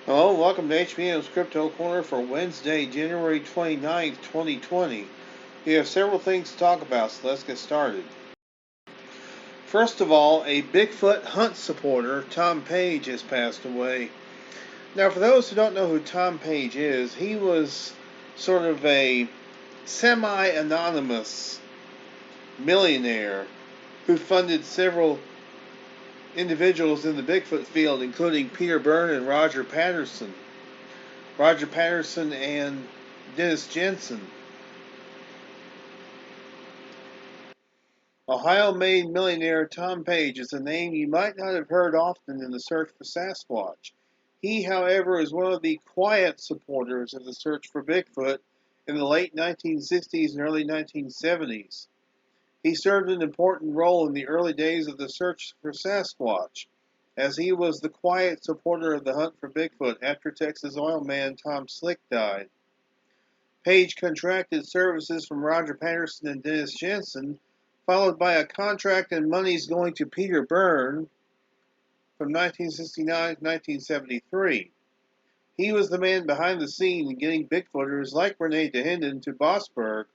Hello, welcome to HBM's Crypto-Corner for Wednesday, January 29th, 2020. We have several things to talk about, so let's get started. First of all, a Bigfoot hunt supporter, Tom Page, has passed away. Now, for those who don't know who Tom Page is, he was sort of a semi-anonymous millionaire who funded several individuals in the Bigfoot field, including Peter Byrne and Roger Patterson. Roger Patterson and Dennis Jensen. Ohio-made millionaire Tom Page is a name you might not have heard often in the search for Sasquatch. He, however, is one of the quiet supporters of the search for Bigfoot in the late 1960s and early 1970s. He served an important role in the early days of the search for Sasquatch, as he was the quiet supporter of the hunt for Bigfoot after Texas oil man Tom Slick died. Page contracted services from Roger Patterson and Dennis Jensen, followed by a contract and monies going to Peter Byrne from 1969 to 1973. He was the man behind the scene in getting Bigfooters like Rene DeHinden to Bossburg,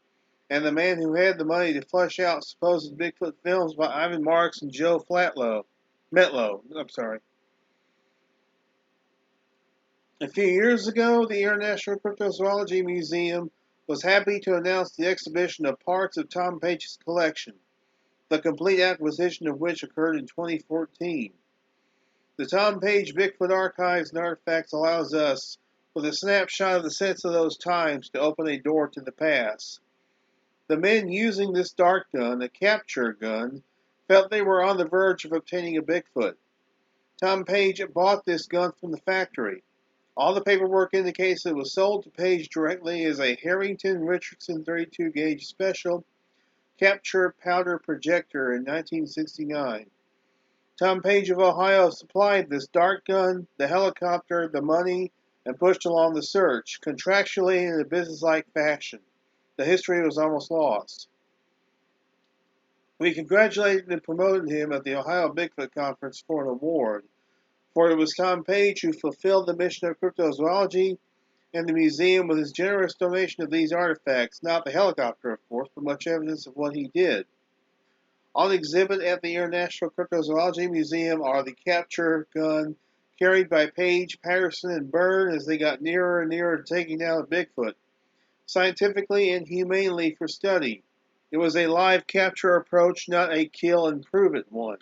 and the man who had the money to flesh out supposed Bigfoot films by Ivan Marks and Joe Metlow. A few years ago, the International Cryptozoology Museum was happy to announce the exhibition of parts of Tom Page's collection, the complete acquisition of which occurred in 2014. The Tom Page Bigfoot Archives and Artifacts allows us, with a snapshot of the sense of those times, to open a door to the past. The men using this dart gun, a capture gun, felt they were on the verge of obtaining a Bigfoot. Tom Page bought this gun from the factory. All the paperwork indicates it was sold to Page directly as a Harrington Richardson 32 gauge special capture powder projector in 1969. Tom Page of Ohio supplied this dart gun, the helicopter, the money, and pushed along the search, contractually in a businesslike fashion. The history was almost lost. We congratulated and promoted him at the Ohio Bigfoot Conference for an award, for it was Tom Page who fulfilled the mission of cryptozoology and the museum with his generous donation of these artifacts, not the helicopter, of course, but much evidence of what he did. On exhibit at the International Cryptozoology Museum are the capture gun carried by Page, Patterson, and Byrne as they got nearer and nearer to taking down a Bigfoot, scientifically and humanely for study. It was a live capture approach, not a kill and prove it one.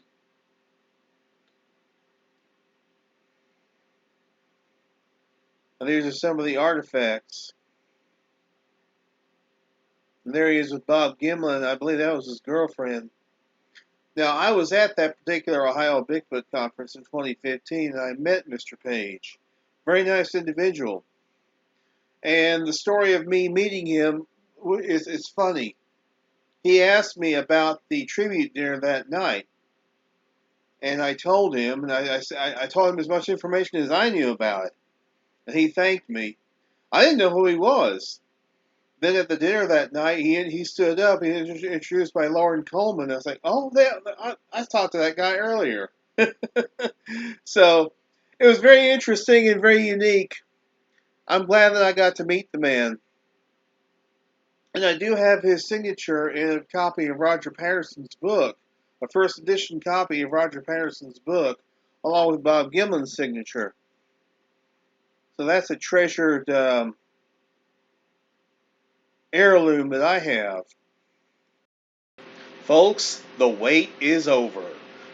And these are some of the artifacts. And there he is with Bob Gimlin. I believe that was his girlfriend. Now, I was at that particular Ohio Bigfoot conference in 2015, and I met Mr. Page. Very nice individual. And the story of me meeting him is funny. He asked me about the tribute dinner that night, and I told him, and I told him as much information as I knew about it, and he thanked me. I didn't know who he was. Then at the dinner that night, he stood up. He was introduced by Lauren Coleman. I was like, oh, I talked to that guy earlier. So it was very interesting and very unique. I'm glad that I got to meet the man. And I do have his signature in a copy of Roger Patterson's book, a first edition copy of Roger Patterson's book, along with Bob Gimlin's signature. So that's a treasured heirloom that I have. Folks, the wait is over.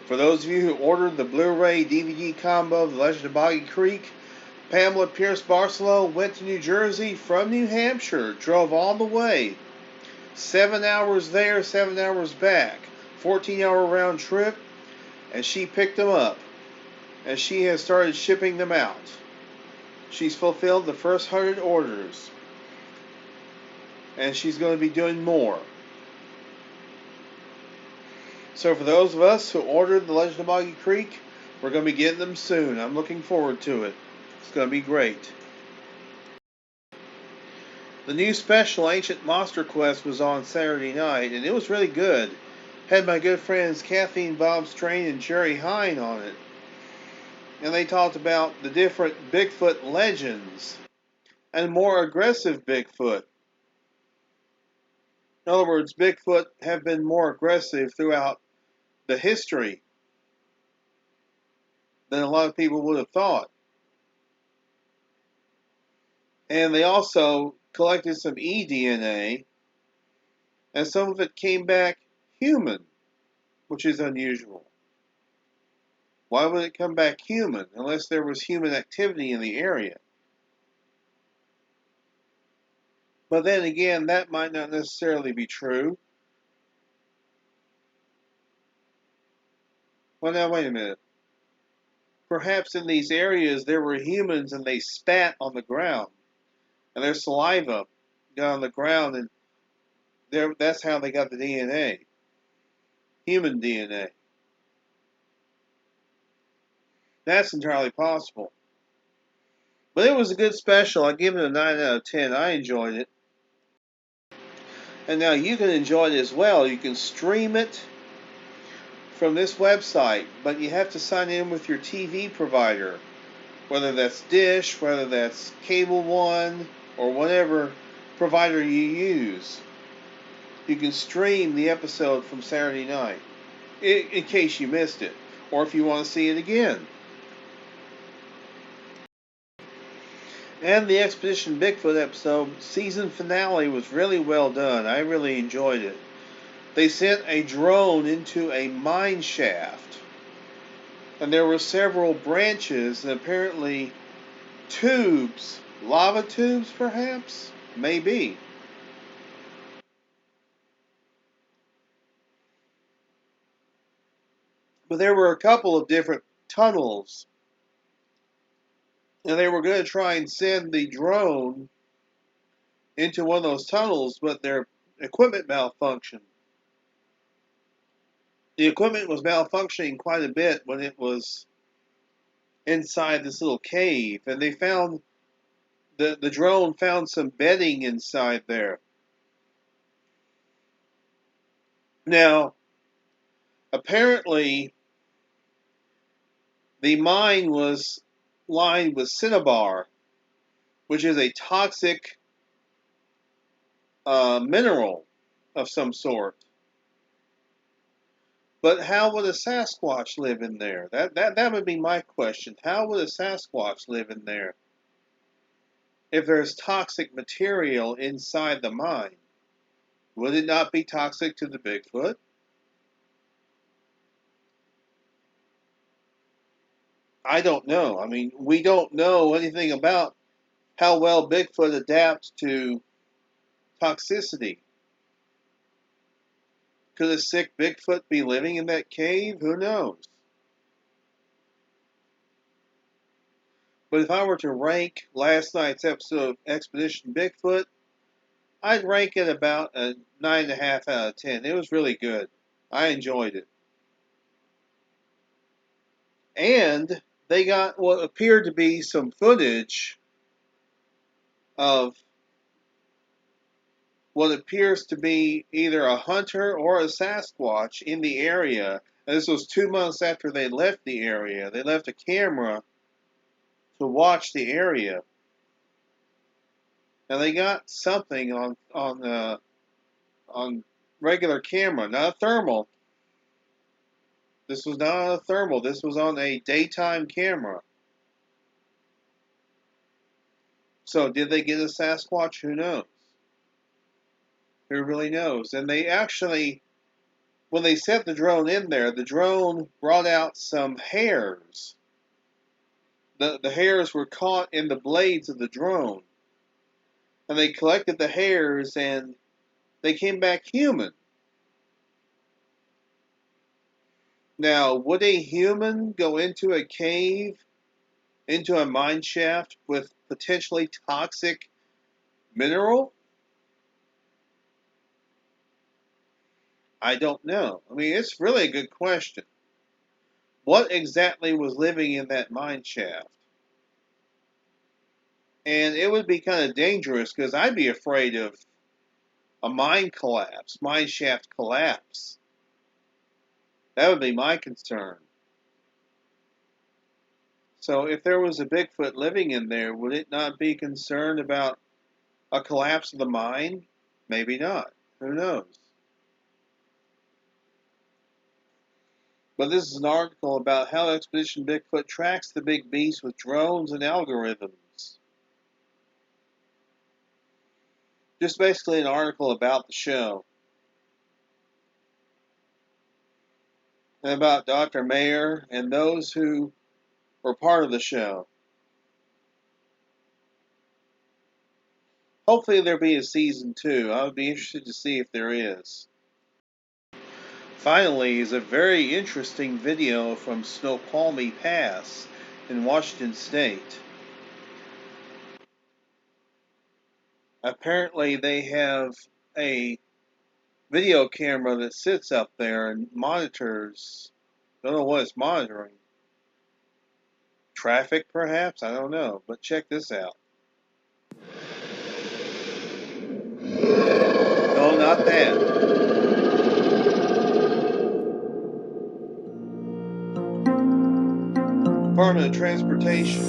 For those of you who ordered the Blu-ray DVD combo of The Legend of Boggy Creek, Pamela Pierce Barcelo went to New Jersey from New Hampshire, drove all the way. 7 hours there, 7 hours back. 14-hour round trip, and she picked them up. And she has started shipping them out. She's fulfilled the first 100 orders. And she's going to be doing more. So for those of us who ordered The Legend of Boggy Creek, we're going to be getting them soon. I'm looking forward to it. It's going to be great. The new special Ancient Monster Quest was on Saturday night, and it was really good. Had my good friends Kathy and Bob Strain and Jerry Hine on it. and they talked about the different Bigfoot legends and more aggressive Bigfoot. In other words, Bigfoot have been more aggressive throughout the history than a lot of people would have thought. And they also collected some eDNA, and some of it came back human, which is unusual. Why would it come back human unless there was human activity in the area? But then again, that might not necessarily be true. Well, now, wait a minute. Perhaps in these areas there were humans and they spat on the ground, and their saliva got on the ground, and that's how they got the DNA, human DNA. That's entirely possible. But it was a good special. I give it a 9 out of 10. I enjoyed it. And now you can enjoy it as well. You can stream it from this website, but you have to sign in with your TV provider, whether that's Dish, whether that's Cable One, or whatever provider you use. You can stream the episode from Saturday night, in case you missed it, or if you want to see it again. And the Expedition Bigfoot episode season finale was really well done. I really enjoyed it. They sent a drone into a mine shaft, and there were several branches and apparently tubes, lava tubes perhaps, maybe. But there were a couple of different tunnels, and they were going to try and send the drone into one of those tunnels, but their equipment malfunctioned. The equipment was malfunctioning quite a bit when it was inside this little cave, and they found the drone found some bedding inside there. Now, apparently, the mine was lined with cinnabar, which is a toxic mineral of some sort. But how would a Sasquatch live in there? That would be my question. How would a Sasquatch live in there if there's toxic material inside the mine? Would it not be toxic to the Bigfoot? I don't know. I mean, we don't know anything about how well Bigfoot adapts to toxicity. Could a sick Bigfoot be living in that cave? Who knows? But if I were to rank last night's episode of Expedition Bigfoot, I'd rank it about a 9.5 out of 10. It was really good. I enjoyed it. And they got what appeared to be some footage of what appears to be either a hunter or a Sasquatch in the area. And this was 2 months after they left the area. They left a camera to watch the area. And they got something on regular camera, not a thermal. This was not on a thermal. This was on a daytime camera. So did they get a Sasquatch? Who knows? Who really knows? And they actually, when they sent the drone in there, the drone brought out some hairs. The hairs were caught in the blades of the drone. And they collected the hairs and they came back human. Now, would a human go into a cave, into a mine shaft with potentially toxic mineral? I don't know. I mean, it's really a good question. What exactly was living in that mine shaft? And it would be kind of dangerous because I'd be afraid of a mine collapse, mine shaft collapse. That would be my concern. So if there was a Bigfoot living in there, would it not be concerned about a collapse of the mine? Maybe not. Who knows? But this is an article about how Expedition Bigfoot tracks the big beast with drones and algorithms. Just basically an article about the show. And about Dr. Mayer and those who were part of the show. Hopefully there'll be a season 2. I would be interested to see if there is. Finally is a very interesting video from Snoqualmie Pass in Washington State. Apparently they have a video camera that sits up there and monitors, don't know what it's monitoring. Traffic perhaps? I don't know. But check this out. No, not that. Department of Transportation.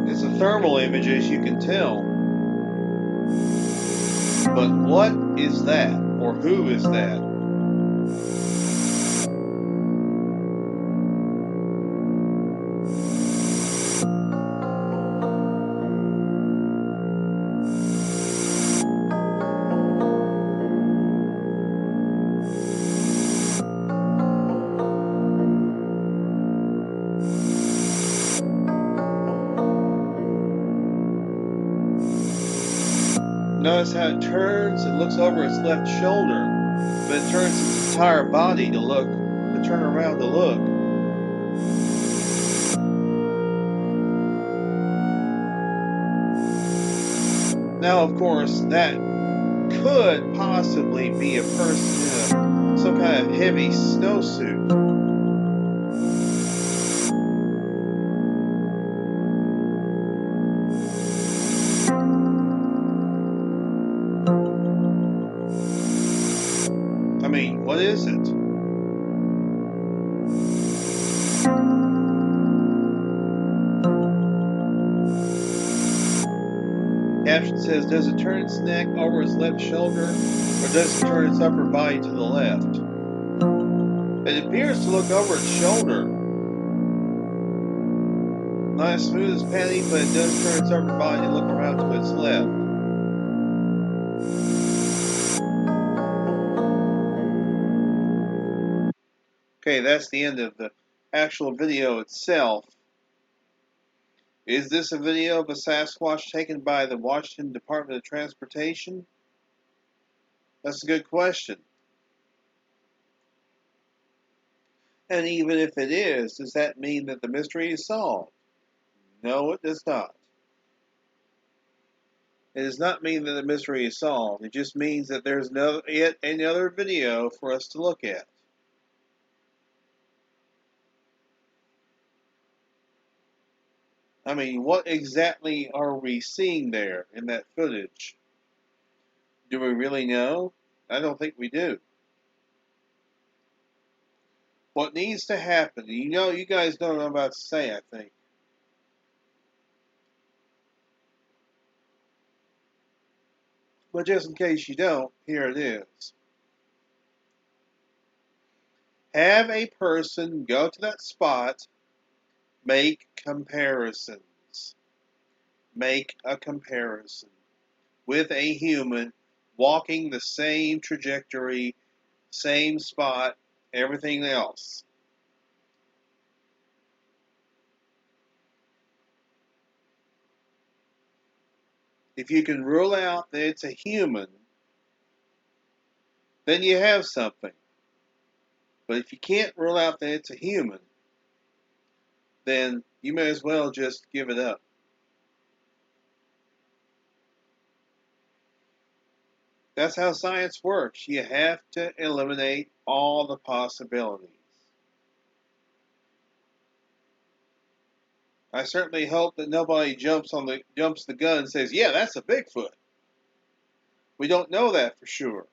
It's a thermal image, as you can tell. But what is that? Or who is that? Notice how it turns, it looks over its left shoulder, but it turns its entire body to turn around to look. Now, of course, that could possibly be a person in some kind of heavy snowsuit. I mean, what is it? Caption says, does it turn its neck over its left shoulder, or does it turn its upper body to the left? It appears to look over its shoulder. Not as smooth as Patty, but it does turn its upper body and look around to its left. Okay, that's the end of the actual video itself. Is this a video of a Sasquatch taken by the Washington Department of Transportation? That's a good question. And even if it is, does that mean that the mystery is solved? No, it does not. It does not mean that the mystery is solved. It just means that there's yet another video for us to look at. I mean, what exactly are we seeing there in that footage? Do we really know? I don't think we do. What needs to happen, you guys know what I'm about to say, I think. But just in case you don't, here it is. Have a person go to that spot, make comparisons. Make a comparison with a human walking the same trajectory, same spot, everything else. If you can rule out that it's a human, then you have something. But if you can't rule out that it's a human, then you may as well just give it up. That's how science works. You have to eliminate all the possibilities. I certainly hope that nobody jumps the gun and says, "Yeah, that's a Bigfoot." We don't know that for sure.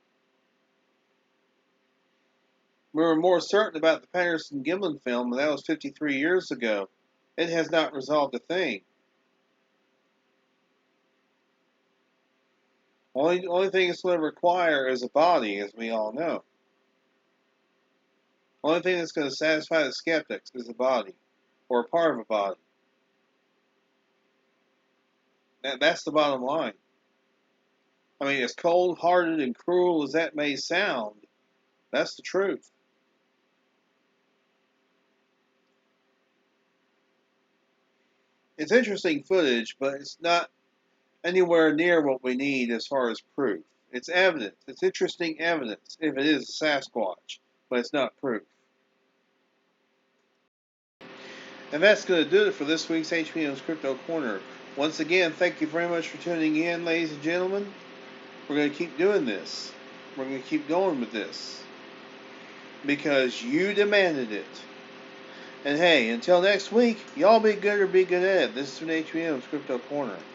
We were more certain about the Patterson-Gimlin film, and that was 53 years ago. It has not resolved a thing. Only thing it's going to require is a body, as we all know. Only thing that's going to satisfy the skeptics is a body, or a part of a body. That's the bottom line. I mean, as cold-hearted and cruel as that may sound, that's the truth. It's interesting footage, but it's not anywhere near what we need as far as proof. It's evidence. It's interesting evidence if it is a Sasquatch, but it's not proof. And that's going to do it for this week's HBM's Crypto Corner. Once again, thank you very much for tuning in, ladies and gentlemen. We're going to keep doing this. We're going to keep going with this. Because you demanded it. And hey, until next week, y'all be good or be good at it. This is an HBM's Crypto Corner.